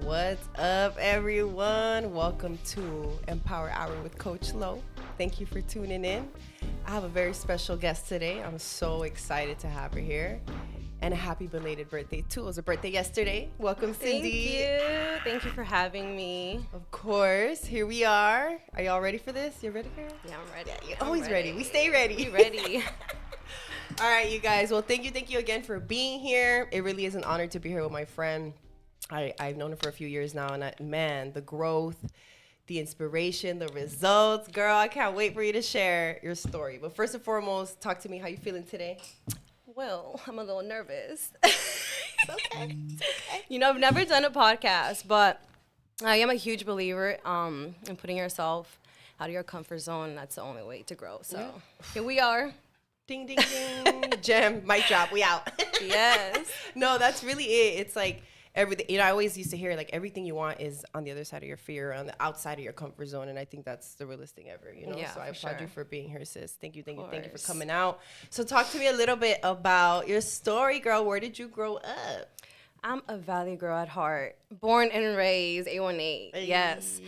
What's up, everyone? Welcome to Empower Hour with Coach Lo. Thank you for tuning in. I have a very special guest today. I'm so excited to have her here. And a happy belated birthday, too. It was a birthday yesterday. Welcome, Cindy. Thank you. Thank you for having me. Of course. Here we are. Are y'all ready for this? You ready for it? Yeah, I'm ready. You're always ready. We stay ready. We ready. All right, you guys. Well, thank you again for being here. It really is an honor to be here with my friend. I've known her for a few years now, and man, the growth, the inspiration, the results. Girl, I can't wait for you to share your story. But first and foremost, talk to me. How you feeling today? Well, I'm a little nervous. It's okay. It's okay. You know, I've never done a podcast, but I am a huge believer in putting yourself out of your comfort zone. That's the only way to grow. So Here we are. Ding, ding, ding. Gem, mic drop. We out. Yes. No, that's really it. It's like everything. You know, I always used to hear like everything you want is on the other side of your fear, on the outside of your comfort zone. And I think that's the realest thing ever, you know? Yeah, so I applaud you for being here, sis. Thank you for coming out. So talk to me a little bit about your story, girl. Where did you grow up? I'm a Valley girl at heart. Born and raised, A18. Hey. Yes.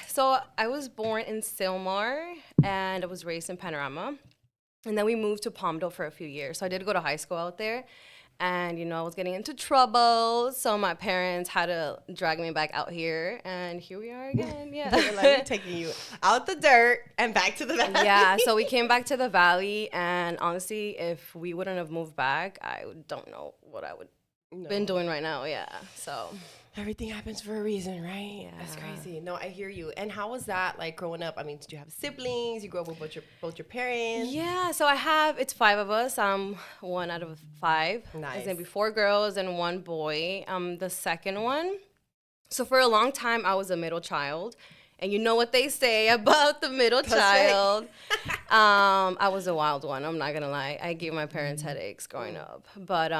So I was born in Silmar, and I was raised in Panorama. And then we moved to Palmdale for a few years. So I did go to high school out there. And, you know, I was getting into trouble. So my parents had to drag me back out here. And here we are again. Yeah. We're taking you out the dirt and back to the valley. Yeah. So we came back to the valley. And honestly, if we wouldn't have moved back, I don't know what I would been doing right now. Yeah. So everything happens for a reason, right? Yeah. That's crazy. No, I hear you. And how was that like growing up? I mean, did you have siblings? You grew up with both your parents? Yeah, so it's 5 of us. I'm one out of 5. Nice. There's gonna be 4 girls and 1 boy. I'm the second one. So for a long time, I was a middle child. And you know what they say about the middle child. Right. I was a wild one, I'm not gonna lie. I gave my parents headaches growing up. But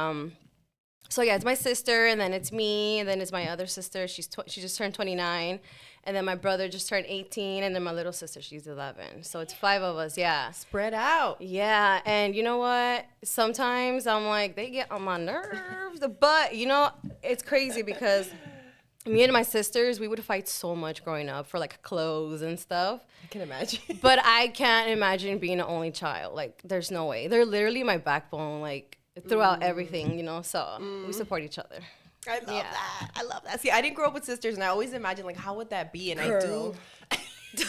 so yeah, it's my sister, and then it's me, and then it's my other sister. She just turned 29, and then my brother just turned 18, and then my little sister, she's 11. So it's 5 of us, yeah. Spread out. Yeah, and you know what? Sometimes I'm like, they get on my nerves, but you know, it's crazy because me and my sisters, we would fight so much growing up for like clothes and stuff. I can imagine. But I can't imagine being an only child. Like, there's no way. They're literally my backbone, like, throughout everything, you know, so we support each other. I love that. See, I didn't grow up with sisters, and I always imagine, like, how would that be? And Girl. I do.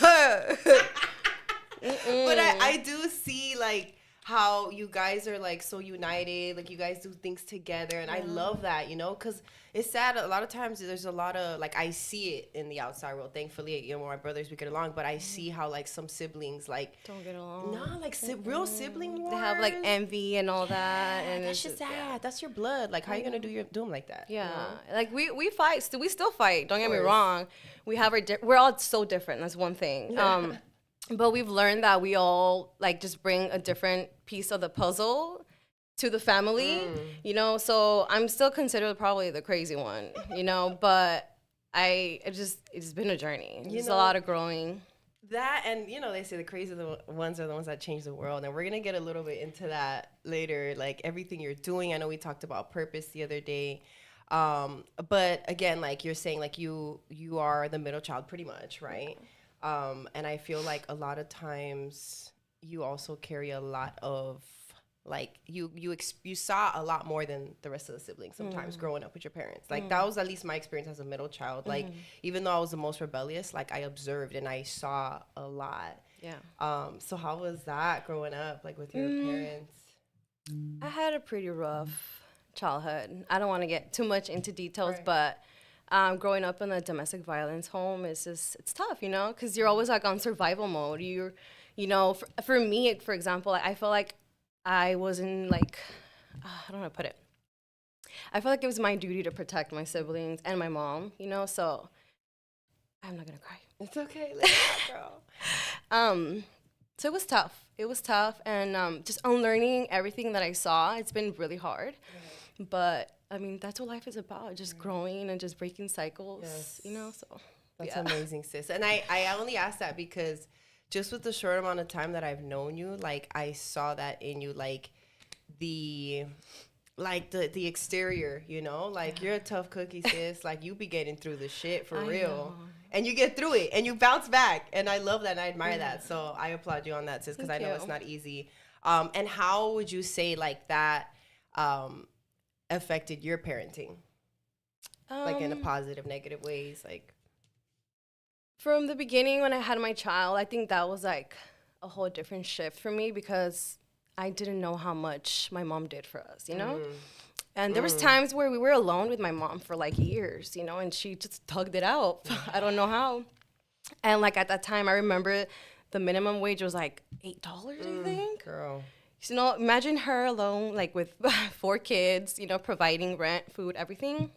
But I do see, like, how you guys are, like, so united. Like, you guys do things together, and I love that, you know, because it's sad. A lot of times there's a lot of, like, I see it in the outside world. Thankfully, you know, my brothers, we get along, but I see how, like, some siblings, like, don't get along. No, like, real sibling wars. They have, like, envy and all that. And that's just sad. Yeah. That's your blood. Like, how are you going to do them like that? Yeah. You know? Like, we fight. We still fight. Don't get me wrong. We have we're all so different. That's one thing. But we've learned that we all, like, just bring a different piece of the puzzle to the family, you know? So I'm still considered probably the crazy one, you know? But it's been a journey. There's a lot of growing. That, and, you know, they say the crazy ones are the ones that change the world. And we're going to get a little bit into that later, like, everything you're doing. I know we talked about purpose the other day. But, again, like, you're saying, like, you are the middle child pretty much, right? And I feel like a lot of times you also carry a lot of, like, you saw a lot more than the rest of the siblings sometimes growing up with your parents. Like, that was at least my experience as a middle child. Like, even though I was the most rebellious, like, I observed and I saw a lot. Yeah. So how was that growing up, like, with your parents? I had a pretty rough childhood. I don't want to get too much into details, but growing up in a domestic violence home it's tough, you know, because you're always like on survival mode. You know, for me, for example, I feel like I wasn't like, I don't know how to put it. I feel like it was my duty to protect my siblings and my mom, you know, so I'm not going to cry. It's okay, let it out, girl. So it was tough, and just unlearning everything that I saw, it's been really hard, but I mean, that's what life is about, just growing and just breaking cycles, you know, so. That's amazing, sis. And I only ask that because just with the short amount of time that I've known you, like, I saw that in you, like, the like the exterior, you know, like you're a tough cookie, sis. Like you be getting through the shit for real, and you get through it and you bounce back. And I love that and I admire that. So I applaud you on that, sis, because I know it's not easy. And how would you say like that affected your parenting, like in a positive, negative ways? Like from the beginning when I had my child, I think that was like a whole different shift for me because I didn't know how much my mom did for us, you know? And there was times where we were alone with my mom for like years, you know, and she just tugged it out. I don't know how. And like at that time, I remember the minimum wage was like $8, I think. Girl. You know, imagine her alone, like with 4 kids, you know, providing rent, food, everything.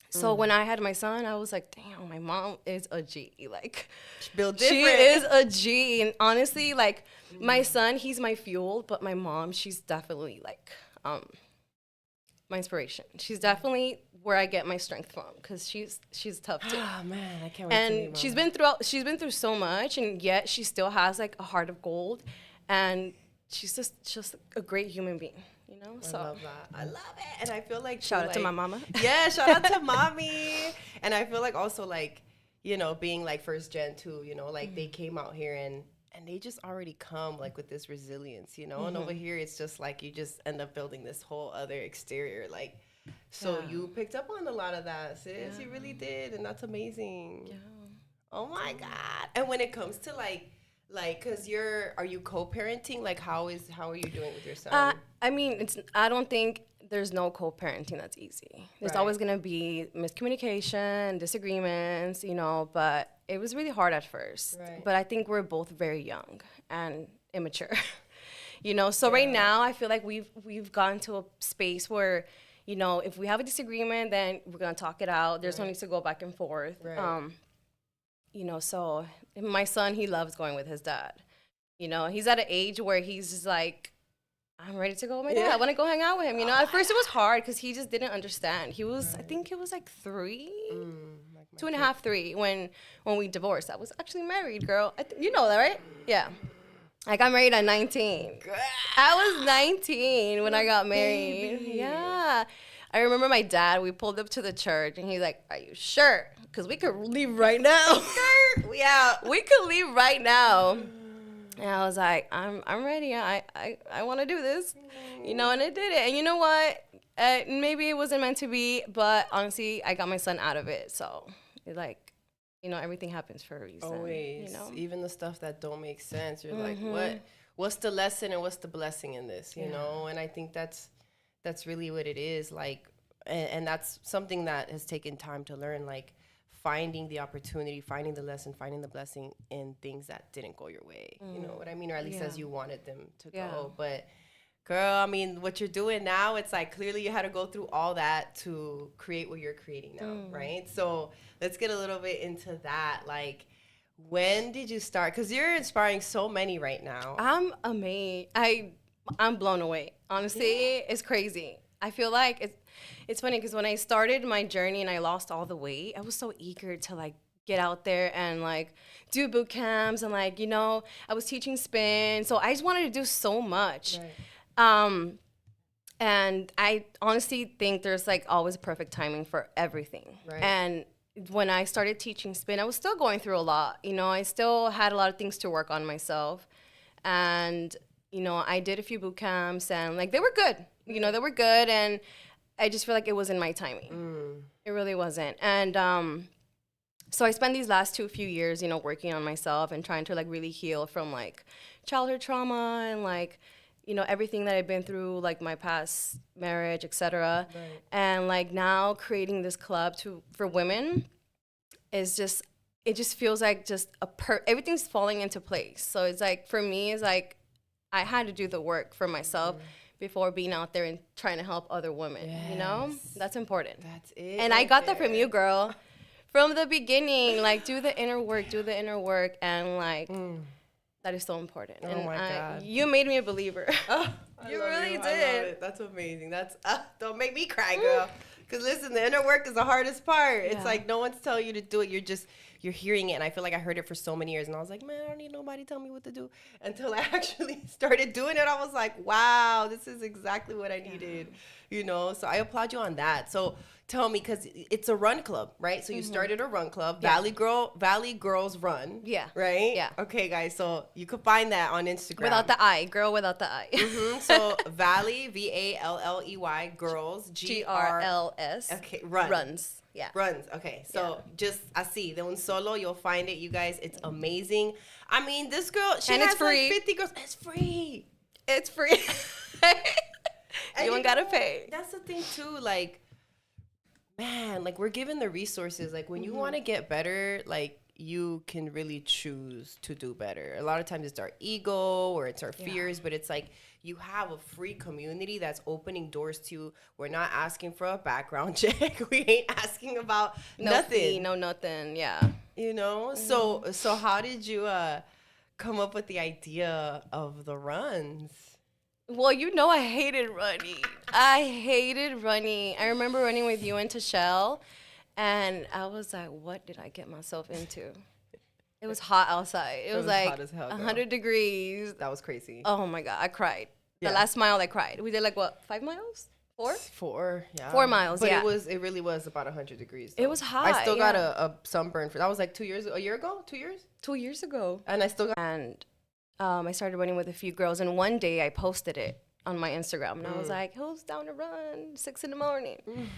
So when I had my son, I was like, damn, my mom is a G. Like, she is a G. And honestly, like, my son, he's my fuel, but my mom, she's definitely like my inspiration. She's definitely where I get my strength from because she's tough too. Oh man, I can't wait and to meet Mom. she's been through so much, and yet she still has like a heart of gold, and she's just a great human being. You know, so I love that. I love it. And I feel like shout out to my mama. Yeah, shout out to mommy. And I feel like also like, you know, being like first gen too, you know, like they came out here and they just already come like with this resilience, you know, and over here it's just like you just end up building this whole other exterior. Like, so you picked up on a lot of that, sis. You really did. And that's amazing. Yeah. Oh my God. And when it comes to like, cause are you co-parenting? Like how are you doing with your son? I mean, I don't think there's no co-parenting that's easy. There's always gonna be miscommunication, disagreements, you know, but it was really hard at first. Right. But I think we're both very young and immature, you know? So right now I feel like we've gotten to a space where, you know, if we have a disagreement, then we're gonna talk it out. There's no need to go back and forth. Right. You know, so my son, he loves going with his dad. You know, he's at an age where he's just like, I'm ready to go with my dad. I want to go hang out with him. You know, at first it was hard because he just didn't understand. He was, I think it was like 3, like 2.5, 3 when we divorced. I was actually married, girl. You know that, right? Yeah. I got married at 19. I was 19 when I got married. Baby. Yeah. I remember my dad, we pulled up to the church and he's like, are you sure? Because we could leave right now. We could leave right now. And I was like, I'm ready. I want to do this. You know, and it did it. And you know what? Maybe it wasn't meant to be, but honestly, I got my son out of it. So, like, you know, everything happens for a reason. Always. You know? Even the stuff that don't make sense. You're like, what's the lesson and what's the blessing in this, you know? And I think that's really what it is. Like, and that's something that has taken time to learn, like, finding the opportunity, finding the lesson, finding the blessing in things that didn't go your way. You know what I mean? Or at least as you wanted them to go. But girl, I mean, what you're doing now, it's like clearly you had to go through all that to create what you're creating now, right? So let's get a little bit into that. Like, when did you start? Because you're inspiring so many right now. I'm amazed. I'm blown away. Honestly, it's crazy. I feel like it's funny because when I started my journey and I lost all the weight, I was so eager to like get out there and like do boot camps and like, you know, I was teaching spin. So I just wanted to do so much. Right. And I honestly think there's like always perfect timing for everything. Right. And when I started teaching spin, I was still going through a lot. You know, I still had a lot of things to work on myself. And, you know, I did a few boot camps and like they were good. You know, they were good. And I just feel like it wasn't my timing. It really wasn't. And so I spent these last few years, you know, working on myself and trying to like really heal from like childhood trauma and like, you know, everything that I've been through, like my past marriage, etc. Right. And like now creating this club for women is just, it just feels like just everything's falling into place. So it's like, for me, it's like I had to do the work for myself before being out there and trying to help other women, you know? That's important. That's it. And I got that from you, girl. From the beginning, like, do the inner work, and, like, that is so important. Oh, and my God. You made me a believer. You really I love did. it. That's amazing. That's don't make me cry, girl. Because listen, the inner work is the hardest part. It's like no one's telling you to do it. You're hearing it. And I feel like I heard it for so many years. And I was like, man, I don't need nobody tell me what to do. Until I actually started doing it, I was like, wow, this is exactly what I needed. You know, so I applaud you on that. So tell me, because it's a run club, right? So you started a run club, Valley Girls Run. Yeah. Right? Yeah. Okay, guys. So you could find that on Instagram. Without the I, girl without the I. So Valley, Valley, Girls, GRLS. Okay, Runs. Yeah. Runs. Okay, so just así, de un solo, you'll find it, you guys. It's amazing. I mean, this girl, she has free. like 50 girls. It's free. It's free. You don't gotta pay. That's the thing too. Like, man, like we're given the resources. Like when you want to get better, like you can really choose to do better. A lot of times it's our ego or it's our fears, but it's like you have a free community that's opening doors to you. We're not asking for a background check. We ain't asking about nothing. Fee, no nothing. Yeah. You know? So how did you come up with the idea of the runs? Well, you know I hated running. I remember running with you into Shell, and I was like, what did I get myself into? It was hot outside. It was like hot as hell, girl. 100 degrees. That was crazy. Oh, my God. I cried. Yeah. The last mile, I cried. We did like, what, 5 miles? 4? 4, yeah. 4 miles, but yeah. it really was about 100 degrees. It was hot. I still got a sunburn that was like 2 years, a year ago, 2 years? 2 years ago. And I still got. And I started running with a few girls, and one day I posted it on my Instagram, and I was like, who's down to run 6 a.m?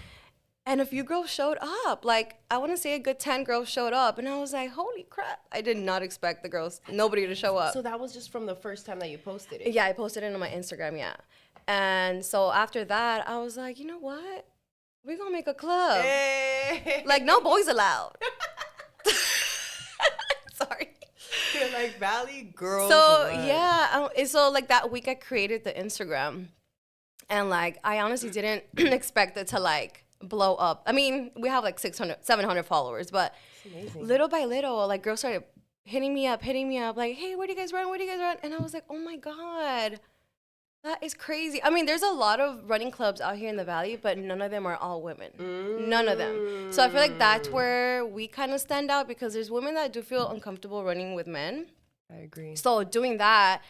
And a few girls showed up. Like, I want to say a good 10 girls showed up, and I was like, holy crap. I did not expect nobody to show up. So that was just from the first time that you posted it? Yeah, I posted it on my Instagram, yeah. And so after that, I was like, you know what? We're going to make a club. Hey. Like, no boys allowed. Sorry. You're like Valley Girls. So, yeah. So, like, that week I created the Instagram. And, like, I honestly didn't expect it to, like, blow up. I mean, we have, like, 700 followers. But little by little, like, girls started hitting me up, like, hey, where do you guys run? And I was like, oh, my God. That is crazy. I mean, there's a lot of running clubs out here in the Valley, but none of them are all women. None of them. So I feel like that's where we kind of stand out, because there's women that do feel uncomfortable running with men. I agree. So doing that,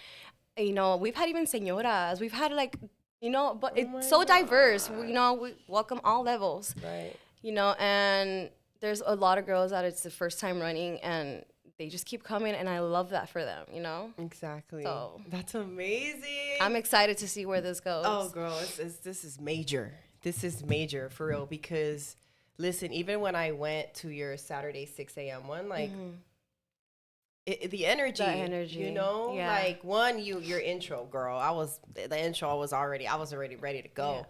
you know, we've had even señoras. We've had like, you know, but it's so diverse. You know, we welcome all levels. Right. You know, and there's a lot of girls that it's the first time running, and they just keep coming, and I love that for them, you know? Exactly. So that's amazing. I'm excited to see where this goes. Oh, girl, this is major. This is major, for real, because, listen, even when I went to your Saturday 6 a.m. one, like, the energy, you know? Yeah. Like, one, your intro, girl, I was already ready to go.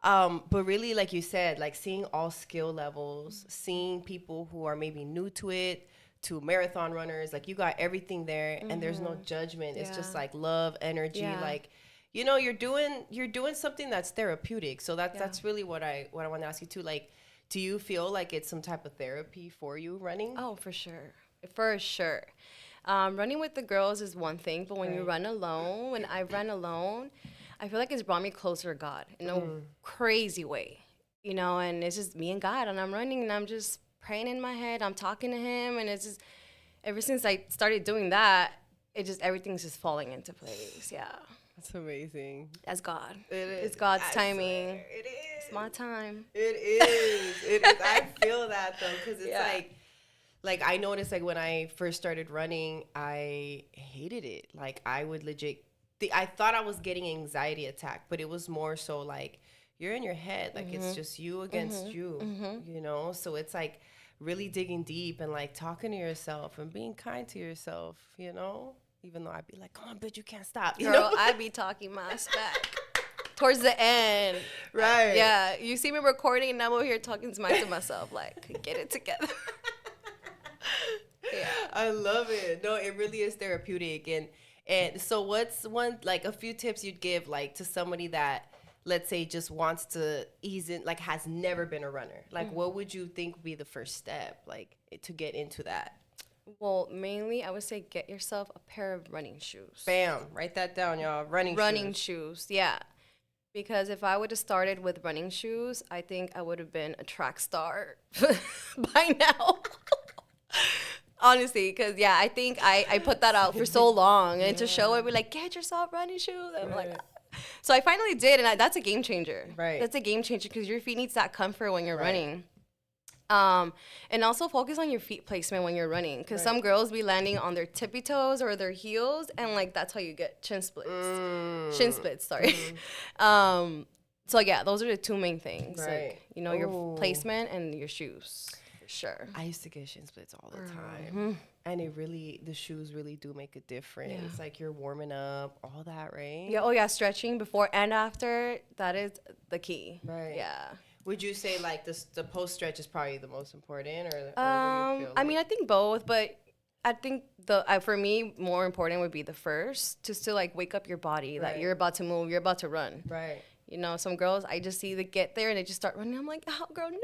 Yeah. But really, like you said, like, seeing all skill levels, seeing people who are maybe new to it, to marathon runners, like you got everything there, and there's no judgment. It's just like love, energy, like, you know, you're doing something that's therapeutic. So that's really what I want to ask you too. Like, do you feel like it's some type of therapy for you running? Oh, for sure. Running with the girls is one thing, but when you run alone, when I run alone, I feel like it's brought me closer to God in a crazy way, you know, and it's just me and God, and I'm running, and I'm just praying in my head. I'm talking to him, and it's just, ever since I started doing that, everything's just falling into place. Yeah. That's amazing. That's God. It is. It's God's timing. It is. It's my time. It is. I feel that though, because it's like I noticed, like when I first started running, I hated it. Like I would legit, I thought I was getting an anxiety attack, but it was more so like you're in your head, like it's just you against you, you know? So it's like really digging deep and like talking to yourself and being kind to yourself, you know? Even though I'd be like, come on, bitch, you can't stop. You know? I'd be talking my spec towards the end. Right. Yeah. You see me recording, and I'm over here talking to myself, like, get it together. Yeah. I love it. No, it really is therapeutic. And so what's a few tips you'd give, like, to somebody that, let's say, just wants to ease in, like, has never been a runner? Like, what would you think would be the first step, like, to get into that? Well, mainly I would say get yourself a pair of running shoes. Bam. Write that down, y'all. Running shoes, yeah. Because if I would have started with running shoes, I think I would have been a track star by now. Honestly, because yeah, I think I put that out for so long, and to show it, we're like, get yourself running shoes. And I'm like, so I finally did, and that's a game changer. Right. That's a game changer because your feet needs that comfort when you're running. And also focus on your feet placement when you're running, because some girls be landing on their tippy toes or their heels, and like that's how you get shin splits. Sorry. So yeah, those are the two main things. Right. Like, you know, your placement and your shoes. Sure. I used to get shin splits all the time. And the shoes really do make a difference. Yeah. Like you're warming up, all that, right? Yeah. Oh yeah, stretching before and after, that is the key. Right. Yeah. Would you say like the post stretch is probably the most important, or I mean, I think both, but I think for me more important would be the first, just to like wake up your body that you're about to move, you're about to run. Right. You know, some girls I just see they get there and they just start running. I'm like, oh girl, no,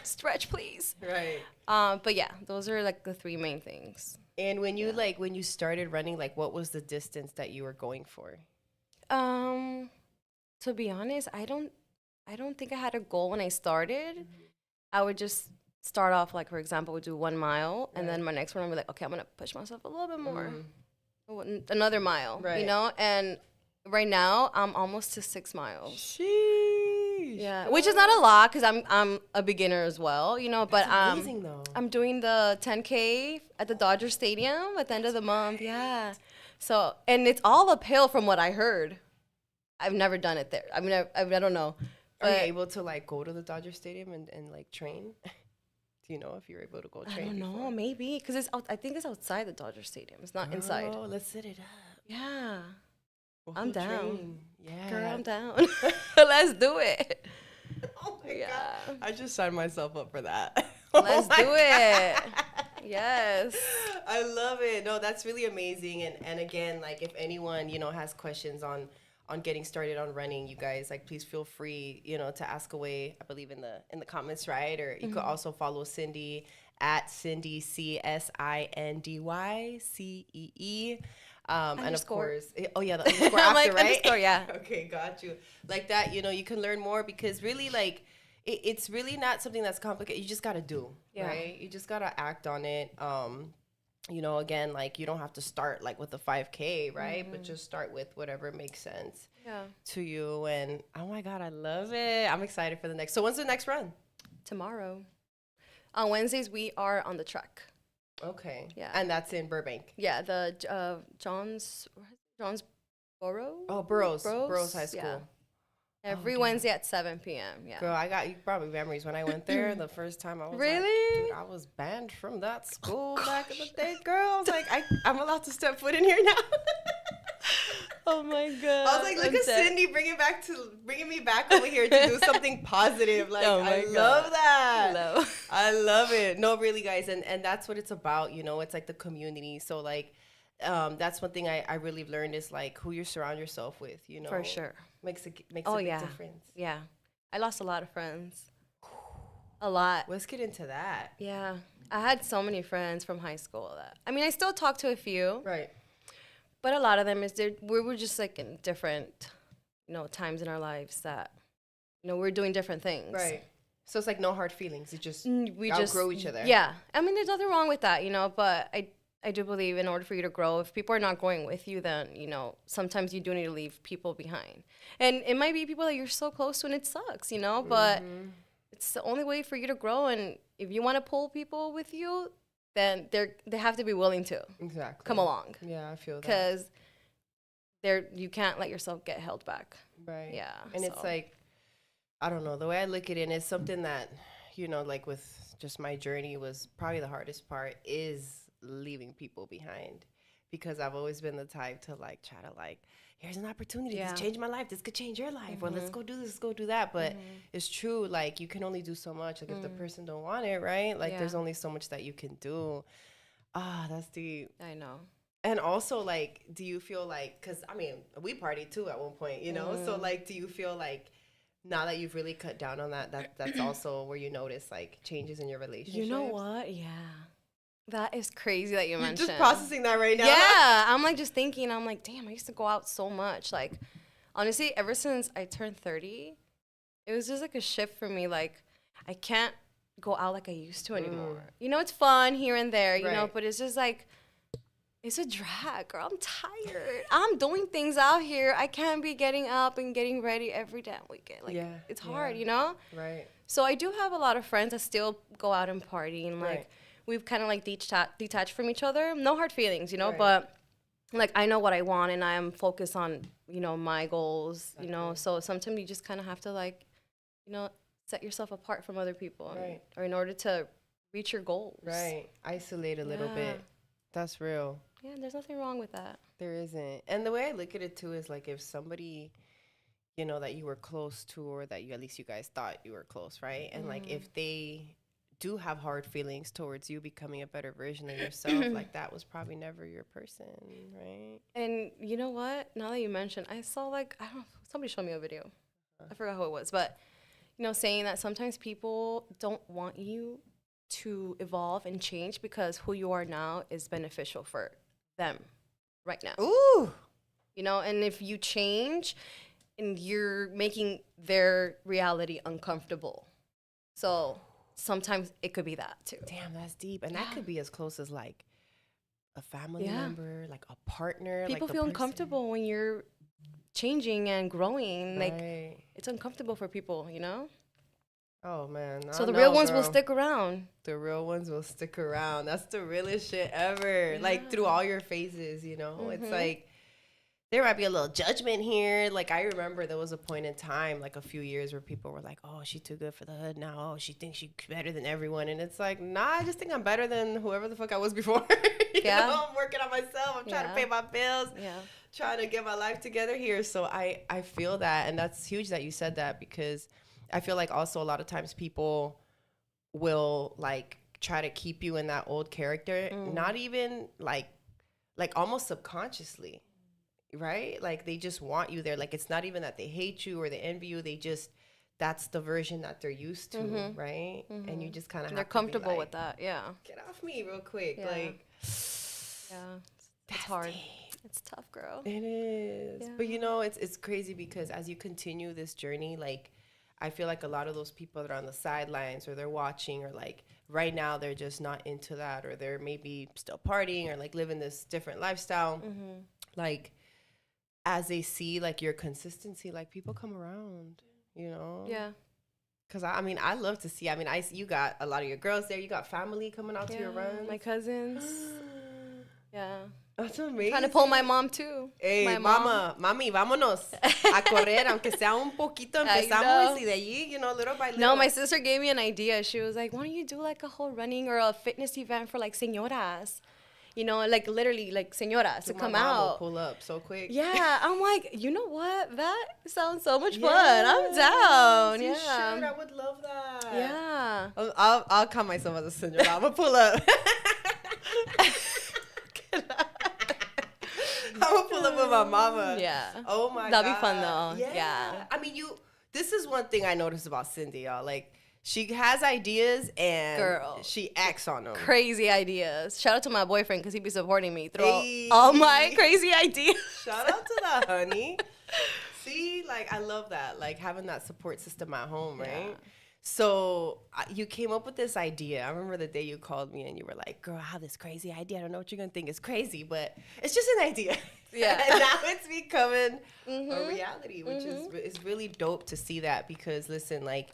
stretch please. Right. But yeah, those are like the three main things. And when you when you started running, like what was the distance that you were going for? To be honest, I don't think I had a goal when I started. I would just start off, like, for example, would do 1 mile, and then my next one, I'd be like, okay, I'm going to push myself a little bit more. Another mile, you know? And right now, I'm almost to 6 miles. Sheesh. Yeah, which is not a lot because I'm a beginner as well, you know, but amazing, though. I'm doing the 10K at the Dodger Stadium at the end of the month, yeah. So, and it's all uphill from what I heard. I've never done it there. I mean, I don't know. Are you able to like go to the Dodger Stadium and like train? Do you know if you're able to go train? I don't know, maybe because I think it's outside the Dodger Stadium. It's not inside. Oh, let's set it up. Yeah, I'm down. Train. Yeah, girl, I'm down. Let's do it. Oh my god, I just signed myself up for that. Let's do it. Yes, I love it. No, that's really amazing. And again, like if anyone has questions on getting started on running, you guys, like, please feel free, to ask away, I believe in the comments, right? Or you could also follow Sindy at Sindy, CSINDY, and of course, the underscore after, like, right? Underscore, yeah. Okay, got you. Like that, you can learn more because really, like, it's really not something that's complicated. You just got to do, right? You just got to act on it. Again, like, you don't have to start like with the 5K, right? But just start with whatever makes sense to you. And oh my God, I love it. I'm excited for the next. So when's the next run? Tomorrow. On Wednesdays, we are on the track. Okay. Yeah. And that's in Burbank. Yeah. The Jonesboro. Oh, Burroughs High School. Yeah. Every Wednesday at 7 p.m. Yeah. Girl, I got you probably memories when I went there the first time. I was really? Like, dude, I was banned from that school back in the day, girl. I was like, I'm allowed to step foot in here now. Oh my God. I was like, look at Sindy bringing me back over here to do something positive. Like, I love that. I love it. No, really, guys, and that's what it's about. It's like the community. So like, that's one thing I really learned is like who you surround yourself with. For sure. Makes a big difference. Yeah. I lost a lot of friends. A lot. Let's get into that. Yeah. I had so many friends from high school I still talk to a few. Right. But a lot of them we were just like in different, times in our lives that, we're doing different things. Right. So it's like no hard feelings. It just, we outgrow each other. Yeah. There's nothing wrong with that, but I do believe in order for you to grow, if people are not growing with you, then, sometimes you do need to leave people behind. And it might be people that you're so close to and it sucks, but it's the only way for you to grow. And if you want to pull people with you, then they have to be willing to come along. Yeah, I feel that. Because you can't let yourself get held back. Right. Yeah. And it's like, I don't know, the way I look at it is something that, like with just my journey was probably the hardest part is leaving people behind, because I've always been the type to like try to like, here's an opportunity, this changed my life, this could change your life, or let's go do this, let's go do that. But it's true, like, you can only do so much. Like, if the person don't want it, right? Like, there's only so much that you can do. That's deep. I know. And also, like, do you feel like, because we partied too at one point, so like, do you feel like now that you've really cut down on that's also where you notice like changes in your relationship? You know what? Yeah. That is crazy that you mentioned. You're just processing that right now. Yeah, I'm like just thinking. I'm like, damn, I used to go out so much. Like, honestly, ever since I turned 30, it was just like a shift for me. Like, I can't go out like I used to anymore. You know, it's fun here and there, you know, but it's just like, it's a drag, girl. I'm tired. I'm doing things out here. I can't be getting up and getting ready every damn weekend. Like, it's hard, you know? Right. So I do have a lot of friends that still go out and party, and like, we've kind of like detached from each other. No hard feelings, you know, but like, I know what I want, and I'm focused on, you know, my goals, you know. So sometimes you just kind of have to, like, you know, set yourself apart from other people, or in order to reach your goals. Right. Isolate a little bit. That's real. Yeah, there's nothing wrong with that. There isn't. And the way I look at it too is like, if somebody, you know, that you were close to, or that you, at least you guys thought you were close, right? And like, if they do have hard feelings towards you becoming a better version of yourself, like, that was probably never your person, right? And you know what? Now that you mentioned, I saw, like, I don't know, somebody showed me a video. I forgot who it was, but, you know, saying that sometimes people don't want you to evolve and change because who you are now is beneficial for them right now. Ooh. You know, and if you change, and you're making their reality uncomfortable. So sometimes it could be that too. Damn, that's deep. And that could be as close as like a family member, like a partner. People like feel uncomfortable when you're changing and growing. Like, it's uncomfortable for people, you know? Oh, man. So the real ones will stick around. The real ones will stick around. That's the realest shit ever. Like, through all your phases, you know? It's like, there might be a little judgment here. Like, I remember there was a point in time, like a few years, where people were like, oh, she's too good for the hood now. Oh, she thinks she's better than everyone. And it's like, nah, I just think I'm better than whoever the fuck I was before. you know? I'm working on myself. I'm trying to pay my bills. Trying to get my life together here. So I feel that. And that's huge that you said that, because I feel like also a lot of times people will like try to keep you in that old character, not even like almost subconsciously, right? Like, they just want you there. Like, it's not even that they hate you or they envy you. They just, that's the version that they're used to, right? And you just kind of, they're comfortable with that. Yeah. Get off me real quick. Like, it's hard. Deep. It's tough, girl. It is. Yeah. But you know, it's crazy, because as you continue this journey, like, I feel like a lot of those people that are on the sidelines, or they're watching, or like right now they're just not into that, or they're maybe still partying or like living this different lifestyle. Like, as they see like your consistency, like, people come around, you know? Yeah. Cause I mean, I love to see. I mean, you got a lot of your girls there. You got family coming out to your runs. My cousins. That's amazing. Trying to pull my mom too. Hey, mami, vámonos a correr, aunque sea un poquito. Empezamos y de allí, you know, little by little. No, my sister gave me an idea. She was like, why don't you do like a whole running or a fitness event for like señoras? You know, like literally like señoras to come out. Will pull up so quick. Yeah, I'm like, you know what? That sounds so much fun. I'm down. You should. I would love that. Yeah. I'll call myself as a señora. I'm gonna pull up. I'm gonna pull up with my mama. Yeah. Oh my god. That'll be fun though. Yeah. I mean, this is one thing I noticed about Sindy, y'all. Like, she has ideas and she acts on them. Crazy ideas. Shout out to my boyfriend, because he be supporting me through all my crazy ideas. Shout out to the honey. See, like, I love that. Like, having that support system at home, right? So you came up with this idea. I remember the day you called me and you were like, girl, I have this crazy idea. I don't know what you're going to think is crazy, but it's just an idea. Yeah. And now it's becoming a reality, which is really dope to see that, because, listen, like,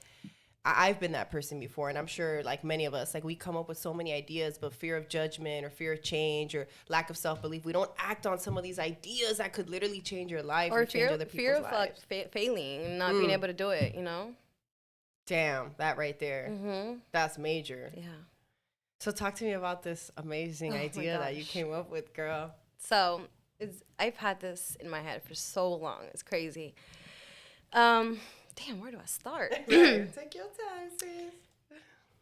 I've been that person before, and I'm sure, like, many of us, like, we come up with so many ideas, but fear of judgment or fear of change or lack of self-belief, we don't act on some of these ideas that could literally change your life or change other people's lives. Fear of, like, failing and not being able to do it, you know? Damn, that right there. That's major. Yeah. So talk to me about this amazing idea that you came up with, girl. So I've had this in my head for so long. It's crazy. Damn, where do I start? Take your time, sis.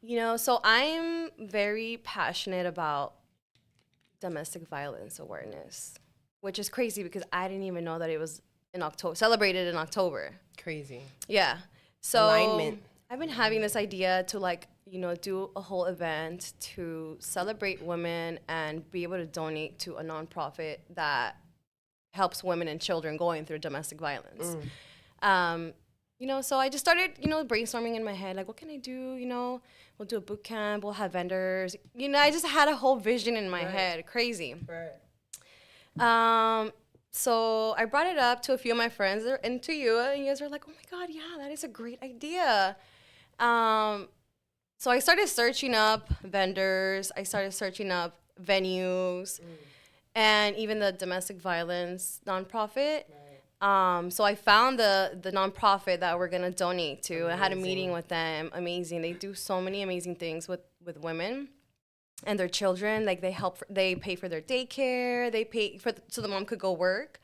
You know, so I'm very passionate about domestic violence awareness, which is crazy because I didn't even know that it was in October, celebrated in October. Crazy. Yeah. So alignment. I've been having this idea to like, do a whole event to celebrate women and be able to donate to a nonprofit that helps women and children going through domestic violence. So I just started, brainstorming in my head, like, what can I do? We'll do a boot camp, we'll have vendors. I just had a whole vision in my head, crazy. Right. So I brought it up to a few of my friends and to you, and you guys were like, oh my God, yeah, that is a great idea. So I started searching up vendors. I started searching up venues and even the domestic violence nonprofit. So I found the nonprofit that we're going to donate to. Amazing. I had a meeting with them. Amazing. They do so many amazing things with women and their children. Like they pay for their daycare. They pay so the mom could go work.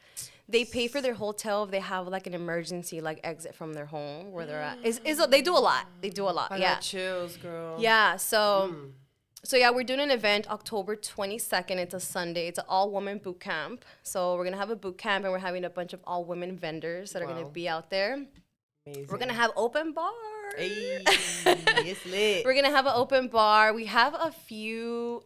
They pay for their hotel if they have like an emergency like exit from their home where they're at. They do a lot. They do a lot. I got chills, girl. Yeah. So yeah, we're doing an event October 22nd. It's a Sunday. It's an all-woman boot camp. So we're gonna have a boot camp and we're having a bunch of all-women vendors that are gonna be out there. Amazing. We're gonna have open bars. Hey, it's lit. We're gonna have an open bar. We have a few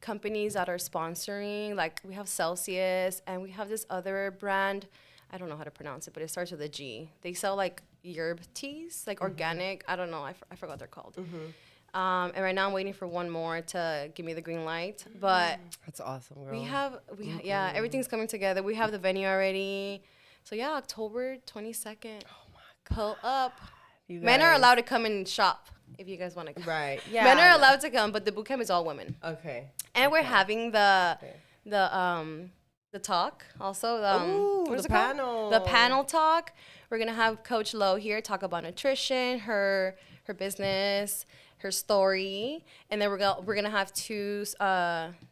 companies that are sponsoring. Like we have Celsius and we have this other brand. I don't know how to pronounce it, but it starts with a G. They sell like yerb teas, like organic. I don't know. I forgot what they're called. And right now I'm waiting for one more to give me the green light. But that's awesome, girl. Yeah, everything's coming together. We have the venue already. So yeah, October 22nd. Oh my God. Pull up. Men are allowed to come and shop if you guys want to come. Right. Yeah. Men are allowed to come, but the boot camp is all women. Okay. And we're having the talk also. The panel. The panel talk. We're gonna have Coach Lo here talk about nutrition, her business, her story, and then we're gonna have two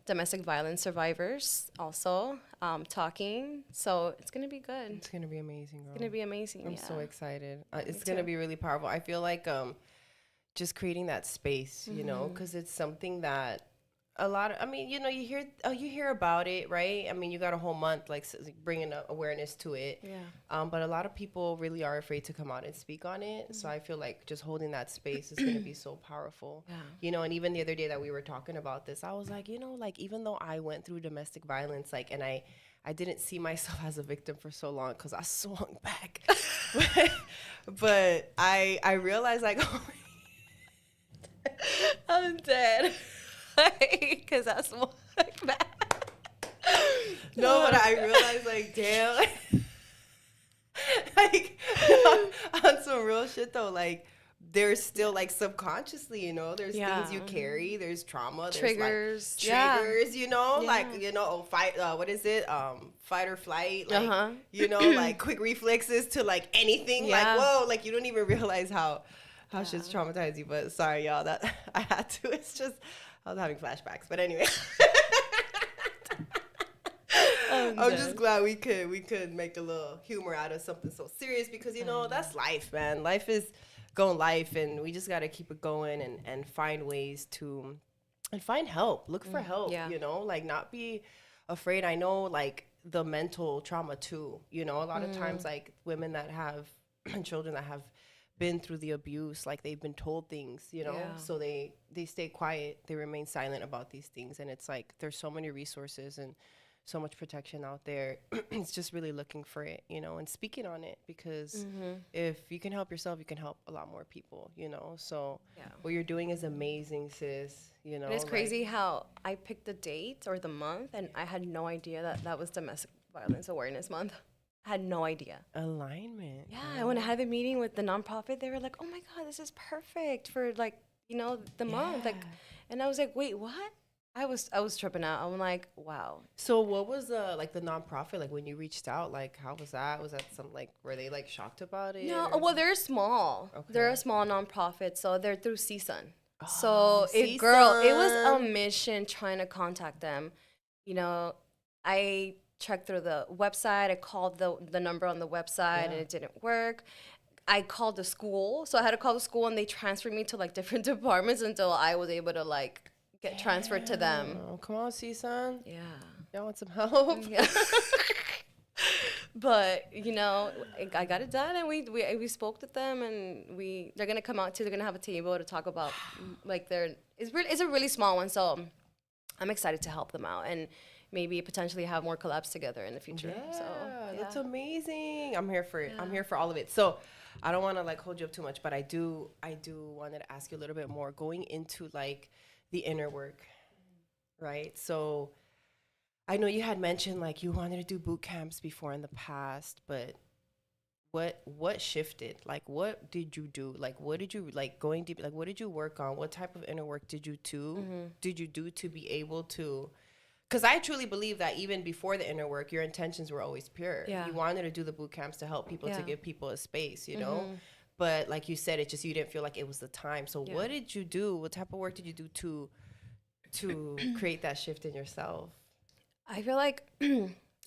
domestic violence survivors also talking. So it's gonna be good. It's gonna be amazing, girl. It's gonna be amazing. I'm so excited. It's gonna be really powerful. I feel like just creating that space, because it's something that a lot of, you hear about it, right? I mean, you got a whole month like bringing awareness to it. Yeah. But a lot of people really are afraid to come out and speak on it. So I feel like just holding that space is going to be so powerful. Yeah. And even the other day that we were talking about this, I was like, even though I went through domestic violence, like, and I didn't see myself as a victim for so long because I swung back. but I realized like, I'm dead. Because that's like that. No, but I realized, like, damn. Like, on some real shit, though, like, there's still, like, subconsciously, there's things you carry. There's trauma. Triggers. There's triggers, like, fight, what is it? Fight or flight. Like, like, quick reflexes to, like, anything. Yeah. Like, whoa, like, you don't even realize how shit's traumatized you. But sorry, y'all, that I had to. It's just... I was having flashbacks, but anyway. I'm just glad we could make a little humor out of something so serious because, that's life, man. Life is going life, and we just got to keep it going and find ways to and find help. Look for help, like not be afraid. I know, like, the mental trauma, too. A lot of times, like, women that have children that have been through the abuse, like they've been told things, so they stay quiet, they remain silent about these things, and it's like there's so many resources and so much protection out there. It's just really looking for it, and speaking on it, because if you can help yourself, you can help a lot more people, so what you're doing is amazing, sis. And it's crazy how I picked the date or the month and I had no idea that was Domestic Violence Awareness Month. I had no idea. Alignment. Yeah, when I had the meeting with the nonprofit, they were like, "Oh my God, this is perfect for the month." Like, and I was like, "Wait, what?" I was tripping out. I'm like, "Wow." So what was the nonprofit, like, when you reached out, like, how was that? Was that some, like, were they like shocked about it? No, well, they're small. Okay. They're a small nonprofit, so they're through CSUN. So it was a mission trying to contact them. I checked through the website. I called the number on the website and it didn't work. I called the school. So I had to call the school and they transferred me to like different departments until I was able to like get transferred to them. Oh, come on, CSUN. Yeah. Y'all want some help? Yeah. But you know, I got it done, and we spoke with them, and they're gonna come out too. They're gonna have a table to talk about like it's a really small one, so I'm excited to help them out and maybe potentially have more collabs together in the future. Yeah, So that's amazing. I'm here for it. I'm here for all of it. So I don't want to like hold you up too much, but I do wanted to ask you a little bit more going into like the inner work, right? So I know you had mentioned like you wanted to do boot camps before in the past, but what shifted? Like what did you do? Like what did you like going deep? Like what did you work on? What type of inner work did you do to be able to? Because I truly believe that even before the inner work, your intentions were always pure. Yeah. You wanted to do the boot camps to help people, to give people a space, you know? Mm-hmm. But like you said, it just, you didn't feel like it was the time. So what did you do? What type of work did you do to create that shift in yourself? I feel like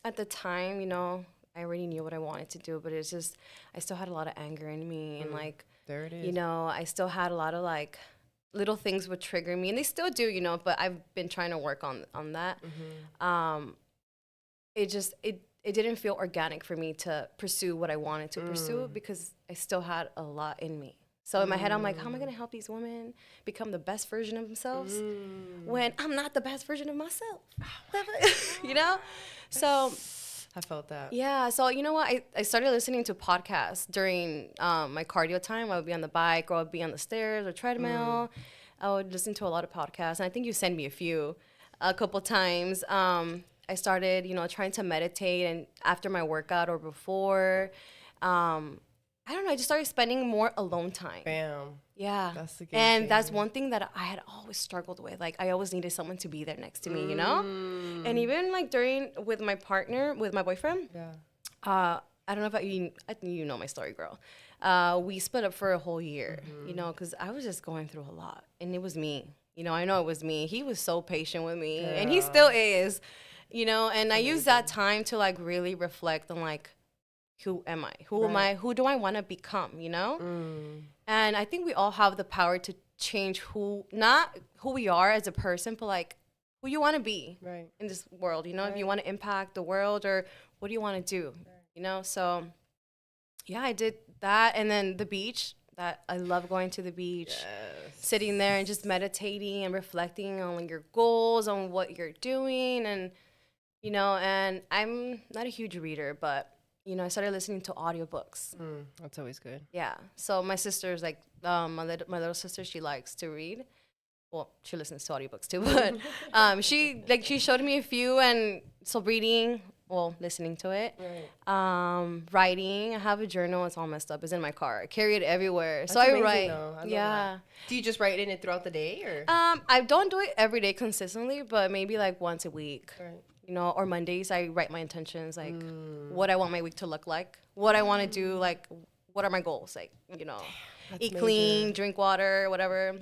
at the time, you know, I already knew what I wanted to do, but it's just, I still had a lot of anger in me. And like, there it is. You know, I still had a lot of like little things would trigger me, and they still do, you know, but I've been trying to work on that. It didn't feel organic for me to pursue what I wanted to pursue because I still had a lot in me. So in my head, I'm like, how am I going to help these women become the best version of themselves when I'm not the best version of myself? You know? So I felt that. Yeah. So you know what? I started listening to podcasts during my cardio time. I would be on the bike or I would be on the stairs or treadmill. I would listen to a lot of podcasts. And I think you sent me a couple times. I started, you know, trying to meditate, and after my workout or before, I don't know, I just started spending more alone time. Bam. Yeah. That's the and that's one thing that I had always struggled with. Like, I always needed someone to be there next to me, you know? And even like with my partner, with my boyfriend, I don't know if I think you know my story, girl. We split up for a whole year, you know, because I was just going through a lot. And it was me. You know, I know it was me. He was so patient with me. And he still is, you know? And I used that time to like really reflect on like, who am I? Who am I? Who do I want to become, you know? And I think we all have the power to change not who we are as a person, but like who you want to be in this world, you know? If you want to impact the world, or what do you want to do, you know? So yeah, I did that. And then the beach, that I love going to the beach, sitting there and just meditating and reflecting on your goals, on what you're doing. And, you know, and I'm not a huge reader, but you know, I started listening to audiobooks. That's always good. Yeah. So my sister's like, my little sister, she likes to read. Well, she listens to audiobooks too, but she showed me a few, and so reading, well, listening to it. Writing. I have a journal. It's all messed up. It's in my car. I carry it everywhere. That's so I amazing, write. Though. I love that. Do you just write in it throughout the day, or? I don't do it every day consistently, but maybe like once a week. You know, or Mondays, I write my intentions, like what I want my week to look like, what I want to do, like what are my goals, like, you know, eat clean, drink water, whatever.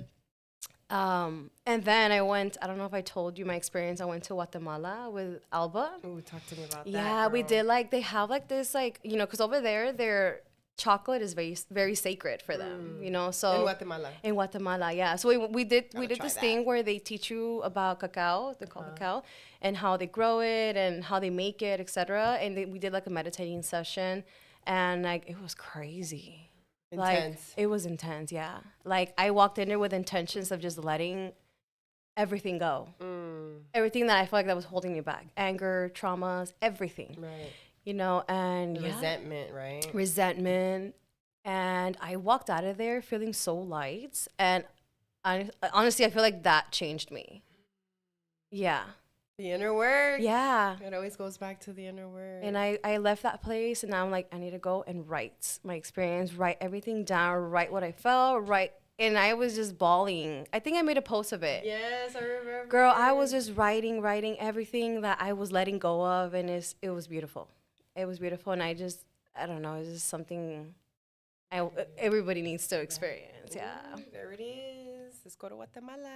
And then I don't know if I told you my experience. I went to Guatemala with Alba. Ooh, talk to me about that. Yeah, we did, like, they have like this, like, you know, because over there, their chocolate is very, very sacred for them, you know. So in Guatemala, yeah. So we did this thing where they teach you about cacao, they call cacao, and how they grow it and how they make it, etc. And we did like a meditating session, and like it was crazy. Like, it was intense, yeah. Like, I walked in there with intentions of just letting everything go. Everything that I felt like that was holding me back. Anger, traumas, everything. Right. You know, and resentment, right? Resentment. And I walked out of there feeling so light. And honestly, I feel like that changed me. Yeah. The inner work. Yeah. It always goes back to the inner work. And I left that place, and now I'm like, I need to go and write my experience, write everything down, write what I felt, and I was just bawling. I think I made a post of it. Yes, I remember. Girl, I was just writing everything that I was letting go of, and it was beautiful. It was beautiful, and I don't know, it's just something everybody needs to experience. Yeah. There it is. Let's go to Guatemala.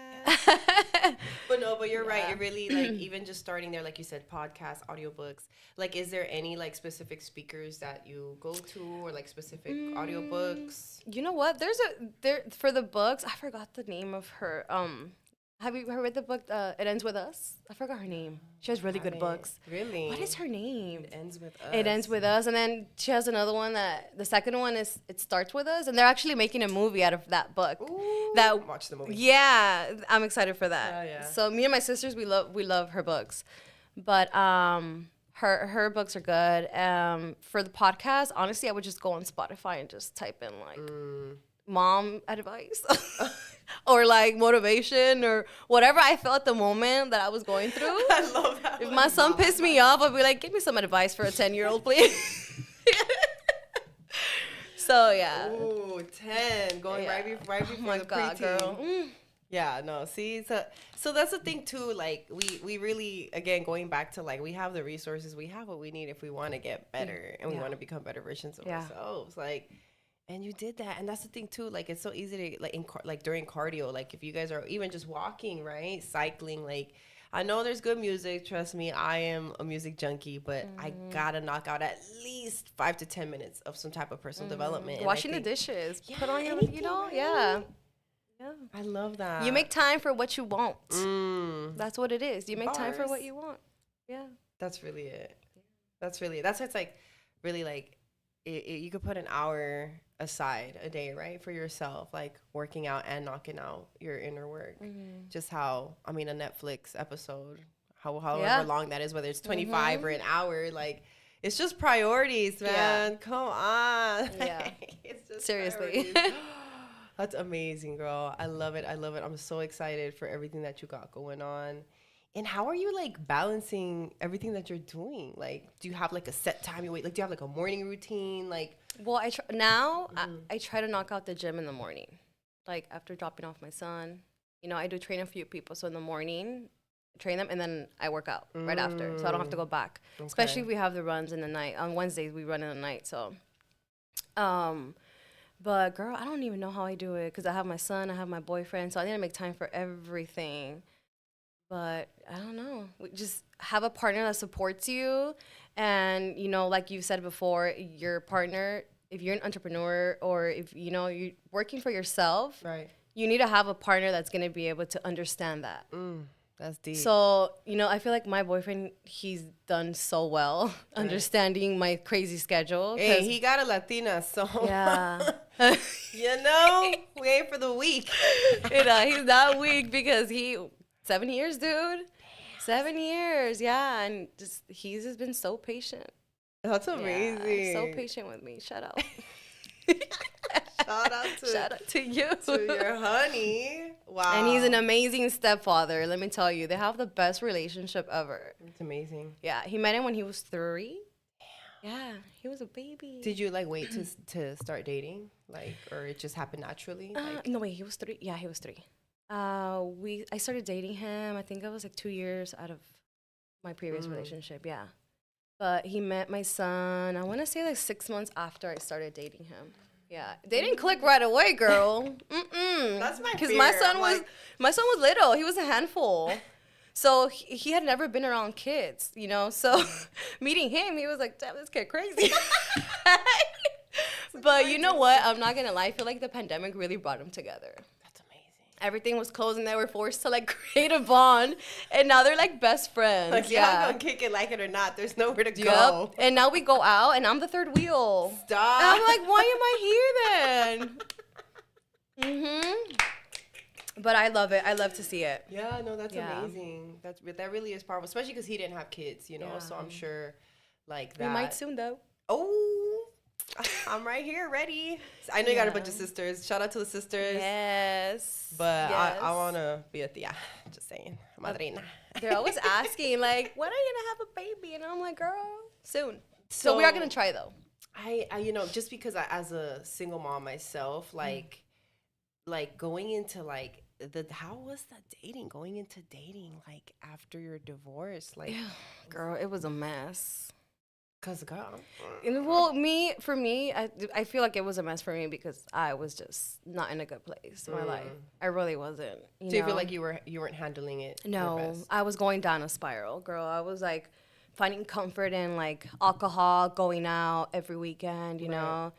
But you're right. It really, like, even just starting there, like you said, podcasts, audiobooks. Like, is there any like specific speakers that you go to, or like specific audiobooks? You know what? There for the books. I forgot the name of her. I Have you read the book, It Ends With Us? I forgot her name. She has really good books. Really? What is her name? It Ends With Us. It Ends With Us. And then she has another one that, the second one is It Starts With Us. And they're actually making a movie out of that book. Ooh, watch the movie. Yeah, I'm excited for that. Oh, yeah. So me and my sisters, we love her books. But her books are good. For the podcast, honestly, I would just go on Spotify and just type in like mom advice. Or like motivation or whatever I felt at the moment that I was going through. I love that. If my son pissed me off, I'd be like, give me some advice for a 10-year-old, please. So yeah. Ooh, 10. Going right before Oh my the God, preteen. girl. Yeah, no, see, so that's the thing too, like, we really, again, going back to, like, we have the resources, we have what we need if we want to get better, and we want to become better versions of ourselves, like, and you did that, and that's the thing too, like, it's so easy to, like, like, during cardio, like, if you guys are even just walking, right, cycling, like, I know there's good music, trust me, I am a music junkie, but I gotta knock out at least 5 to 10 minutes of some type of personal development. Washing the dishes, put on your, anything, right? Yeah. I love that. You make time for what you want. That's what it is. You make time for Bars. what you want. Yeah. That's really it. That's really it. That's why it's like, really like, you could put an hour aside a day, right, for yourself, like working out and knocking out your inner work. Just how, I mean, a Netflix episode, however long that is, whether it's 25 or an hour, like, it's just priorities, man. Come on. Yeah. It's just Seriously. priorities. That's amazing, girl. I love it. I love it. I'm so excited for everything that you got going on. And how are you, like, balancing everything that you're doing? Like, do you have, like, a set time you wait? Like, do you have, like, a morning routine? Like, Well, I try to knock out the gym in the morning. Like, after dropping off my son. You know, I do train a few people. So in the morning, train them, and then I work out right after. So I don't have to go back. Okay. Especially if we have the runs in the night. On Wednesdays, we run in the night. So, but girl, I don't even know how I do it because I have my son, I have my boyfriend, so I need to make time for everything. But I don't know. We just have a partner that supports you, and you know, like you said before, your partner. If you're an entrepreneur or if you know you're working for yourself, right, you need to have a partner that's gonna be able to understand that. That's deep. So, you know, I feel like my boyfriend, he's done so well understanding my crazy schedule. Hey, he got a Latina, so. Yeah. You know, we ain't for the weak. You know, he's not weak because 7 years, dude. 7 years, yeah. And he's just been so patient. That's amazing. Yeah, so patient with me. Shout out. Shout out to you. To your honey. Wow. And he's an amazing stepfather, let me tell you. They have the best relationship ever. It's amazing. Yeah, he met him when he was 3. Yeah, he was a baby. Did you like wait to start dating, like, or it just happened naturally? Like? No, wait, he was 3. Yeah, he was 3. I started dating him. I think I was like 2 years out of my previous relationship. Yeah, but he met my son. I want to say like 6 months after I started dating him. Yeah, they didn't click right away, girl. That's my fear. Because my son was little. He was a handful. So he had never been around kids, you know. So meeting him, he was like, "Damn, this kid crazy." But you know what? I'm not gonna lie. I feel like the pandemic really brought them together. That's amazing. Everything was closed, and they were forced to like create a bond, and now they're like best friends. Like, yeah, I'm gonna kick it, like it or not. There's nowhere to go. And now we go out, and I'm the third wheel. Stop. And I'm like, why am I here then? But I love it. I love to see it. Yeah, no, that's amazing. That really is powerful, especially because he didn't have kids, you know. Yeah. So I'm sure, like that. We might soon, though. Oh, I'm right here, ready. I know you got a bunch of sisters. Shout out to the sisters. Yes. But yes. I want to be a tia. Just saying, madrina. They're always asking, like, when are you gonna have a baby? And I'm like, girl, soon. So we are gonna try though. I you know, just because as a single mom myself, like going into like. How was that dating? Going into dating like after your divorce, like, girl, it was a mess. Cause girl, well, for me, I feel like it was a mess for me because I was just not in a good place in my life. I really wasn't. You feel like you weren't handling it? No, I was going down a spiral, girl. I was like finding comfort in like alcohol, going out every weekend, you know,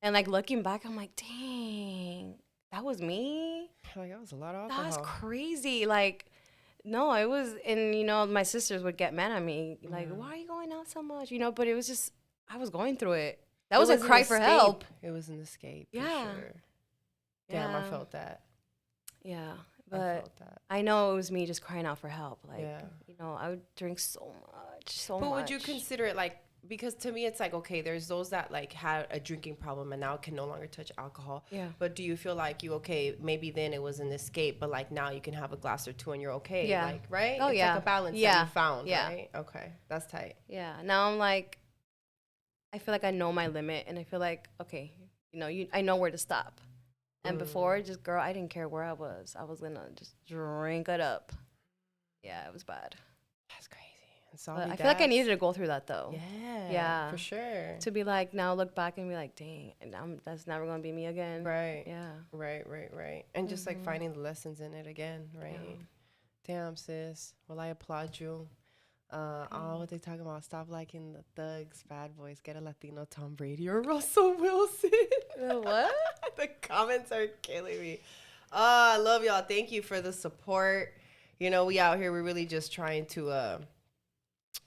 and like looking back, I'm like, dang. that was me. Like, that was a lot of That was alcohol. crazy. Like, no, it was, and you know, my sisters would get mad at me, like, why are you going out so much? You know, but it was just, I was going through it. That was a cry for help. It was an escape. Yeah. For sure. Damn, I felt that. Yeah. I But felt that. I know it was me just crying out for help. Like, Yeah. you know, I would drink so much. But would you consider it like, because to me it's like, okay, there's those that like had a drinking problem and now can no longer touch alcohol. Yeah. But do you feel like maybe then it was an escape, but like now you can have a glass or two and you're okay. Yeah. Like, right? Oh, it's yeah. like a balance Yeah. that you found, Yeah. right? Okay. That's tight. Yeah. Now I'm like, I feel like I know my limit, and I feel like, okay, you know, I know where to stop. And before, just, girl, I didn't care where I was. I was going to just drink it up. Yeah, it was bad. That's crazy. But I feel like I needed to go through that, though. Yeah. Yeah. For sure. To be like, now look back and be like, dang, that's never going to be me again. Right. Yeah. Right. And just like finding the lessons in it again, right? Yeah. Damn, sis. Well, I applaud you. What they talking about? Stop liking the thugs, bad boys. Get a Latino Tom Brady or Russell Wilson. What? The comments are killing me. I love y'all. Thank you for the support. You know, we out here. We're really just trying to my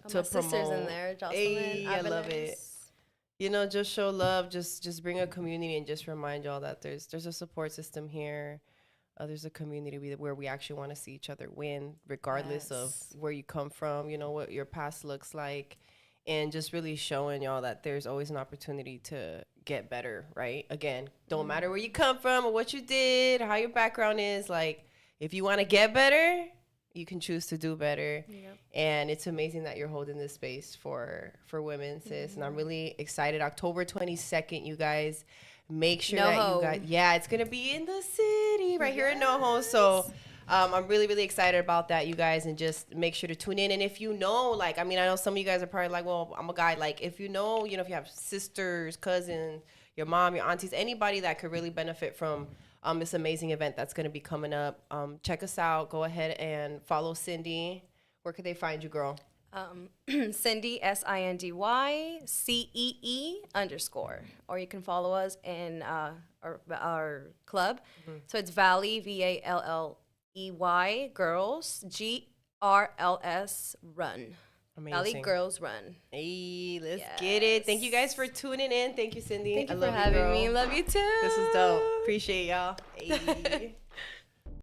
promote. sisters in there, Jocelyn. Hey, I love it. You know, just show love. Just bring a community and just remind y'all that there's a support system here. There's a community where we actually want to see each other win, regardless of where you come from, you know, what your past looks like, and just really showing y'all that there's always an opportunity to get better, right? Again, don't matter where you come from or what you did, how your background is. Like, if you want to get better, you can choose to do better. Yep. And it's amazing that you're holding this space for women, sis. And I'm really excited. October 22nd, you guys. Make sure that you guys, it's going to be in the city right here in NoHo. So I'm really, really excited about that, you guys, and just make sure to tune in. And if you know, like, I mean, I know some of you guys are probably like, well, I'm a guy. Like, if you know, if you have sisters, cousins, your mom, your aunties, anybody that could really benefit from this amazing event that's going to be coming up, check us out. Go ahead and follow Sindy. Where could they find you, girl? Sindy, SINDY CEE_, or you can follow us in our club. So it's Valley, VALLEY Girls, GRLS Run. Amazing. Valley Girls Run. Hey, let's get it. Thank you guys for tuning in. Thank you, Sindy. Thank you for having me. Love you too. This is dope. Appreciate y'all. Hey.